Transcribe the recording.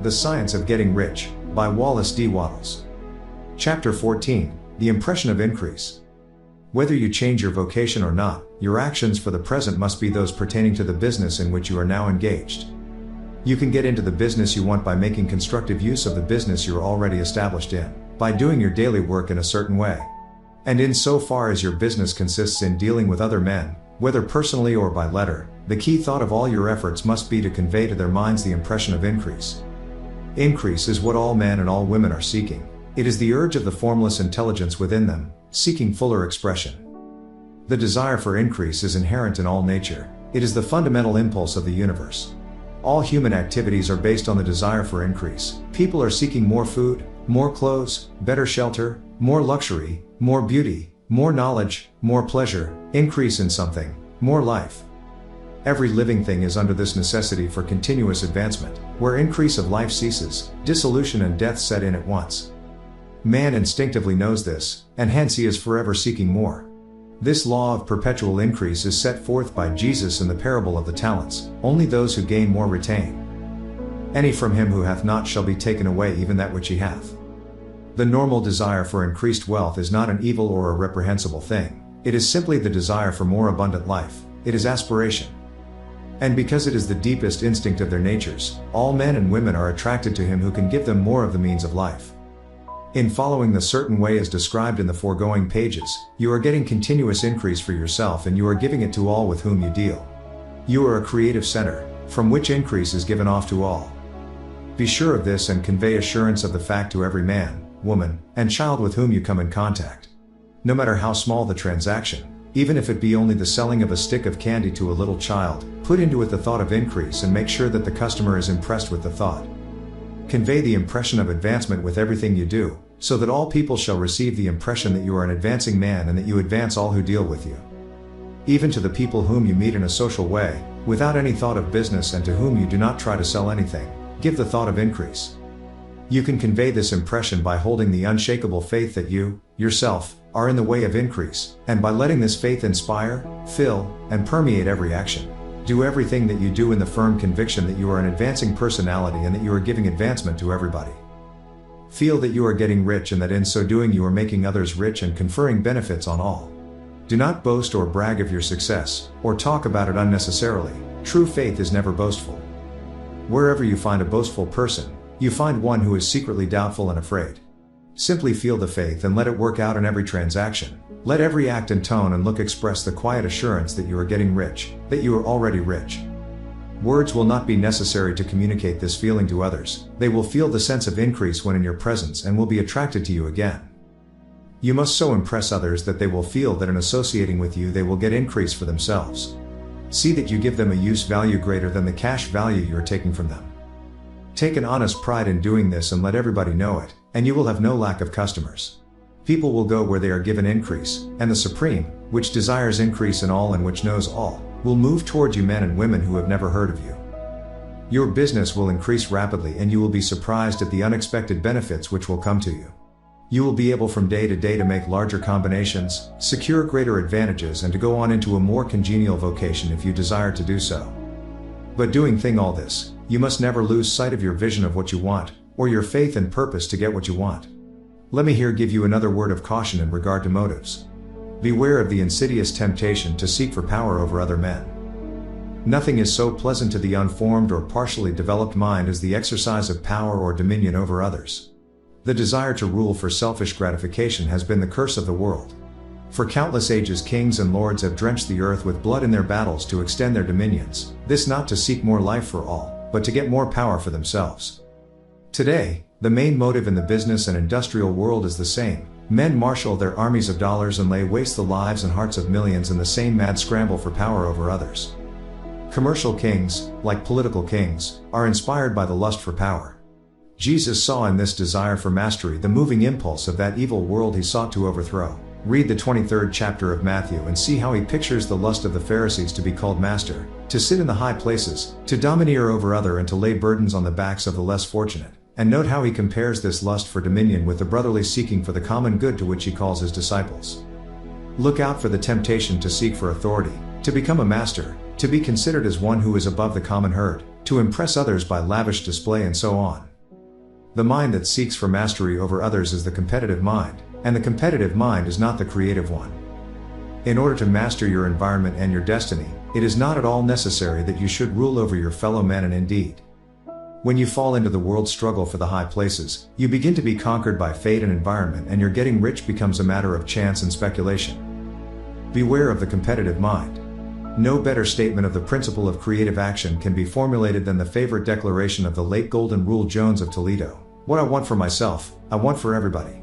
The Science of Getting Rich, by Wallace D. Wattles. Chapter 14, The Impression of Increase. Whether you change your vocation or not, your actions for the present must be those pertaining to the business in which you are now engaged. You can get into the business you want by making constructive use of the business you're already established in, by doing your daily work in a certain way. And insofar as your business consists in dealing with other men, whether personally or by letter, the key thought of all your efforts must be to convey to their minds the impression of increase. Increase is what all men and all women are seeking. It is the urge of the formless intelligence within them, seeking fuller expression. The desire for increase is inherent in all nature. It is the fundamental impulse of the universe. All human activities are based on the desire for increase. People are seeking more food, more clothes, better shelter, more luxury, more beauty, more knowledge, more pleasure, increase in something, more life. Every living thing is under this necessity for continuous advancement. Where increase of life ceases, dissolution and death set in at once. Man instinctively knows this, and hence he is forever seeking more. This law of perpetual increase is set forth by Jesus in the parable of the talents. Only those who gain more retain. Any from him who hath not shall be taken away even that which he hath. The normal desire for increased wealth is not an evil or a reprehensible thing. It is simply the desire for more abundant life. It is aspiration. And because it is the deepest instinct of their natures, all men and women are attracted to him who can give them more of the means of life. In following the certain way as described in the foregoing pages, you are getting continuous increase for yourself and you are giving it to all with whom you deal. You are a creative center, from which increase is given off to all. Be sure of this and convey assurance of the fact to every man, woman, and child with whom you come in contact. No matter how small the transaction, even if it be only the selling of a stick of candy to a little child, put into it the thought of increase and make sure that the customer is impressed with the thought. Convey the impression of advancement with everything you do, so that all people shall receive the impression that you are an advancing man and that you advance all who deal with you. Even to the people whom you meet in a social way, without any thought of business and to whom you do not try to sell anything, give the thought of increase. You can convey this impression by holding the unshakable faith that you, yourself, are in the way of increase, and by letting this faith inspire, fill, and permeate every action. Do everything that you do in the firm conviction that you are an advancing personality and that you are giving advancement to everybody. Feel that you are getting rich and that in so doing you are making others rich and conferring benefits on all. Do not boast or brag of your success, or talk about it unnecessarily. True faith is never boastful. Wherever you find a boastful person, you find one who is secretly doubtful and afraid. Simply feel the faith and let it work out in every transaction. Let every act and tone and look express the quiet assurance that you are getting rich, that you are already rich. Words will not be necessary to communicate this feeling to others. They will feel the sense of increase when in your presence and will be attracted to you again. You must so impress others that they will feel that in associating with you they will get increase for themselves. See that you give them a use value greater than the cash value you are taking from them. Take an honest pride in doing this and let everybody know it, and you will have no lack of customers. People will go where they are given increase, and the Supreme, which desires increase in all and which knows all, will move toward you men and women who have never heard of you. Your business will increase rapidly and you will be surprised at the unexpected benefits which will come to you. You will be able from day to day to make larger combinations, secure greater advantages and to go on into a more congenial vocation if you desire to do so. But doing all this, you must never lose sight of your vision of what you want, or your faith and purpose to get what you want. Let me here give you another word of caution in regard to motives. Beware of the insidious temptation to seek for power over other men. Nothing is so pleasant to the unformed or partially developed mind as the exercise of power or dominion over others. The desire to rule for selfish gratification has been the curse of the world. For countless ages kings and lords have drenched the earth with blood in their battles to extend their dominions, this not to seek more life for all, but to get more power for themselves. Today, the main motive in the business and industrial world is the same. Men marshal their armies of dollars and lay waste the lives and hearts of millions in the same mad scramble for power over others. Commercial kings, like political kings, are inspired by the lust for power. Jesus saw in this desire for mastery the moving impulse of that evil world he sought to overthrow. Read the 23rd chapter of Matthew and see how he pictures the lust of the Pharisees to be called master, to sit in the high places, to domineer over other and to lay burdens on the backs of the less fortunate. And note how he compares this lust for dominion with the brotherly seeking for the common good to which he calls his disciples. Look out for the temptation to seek for authority, to become a master, to be considered as one who is above the common herd, to impress others by lavish display and so on. The mind that seeks for mastery over others is the competitive mind, and the competitive mind is not the creative one. In order to master your environment and your destiny, it is not at all necessary that you should rule over your fellow men, and indeed, when you fall into the world's struggle for the high places, you begin to be conquered by fate and environment, and your getting rich becomes a matter of chance and speculation. Beware of the competitive mind. No better statement of the principle of creative action can be formulated than the favorite declaration of the late Golden Rule Jones of Toledo: "What I want for myself, I want for everybody."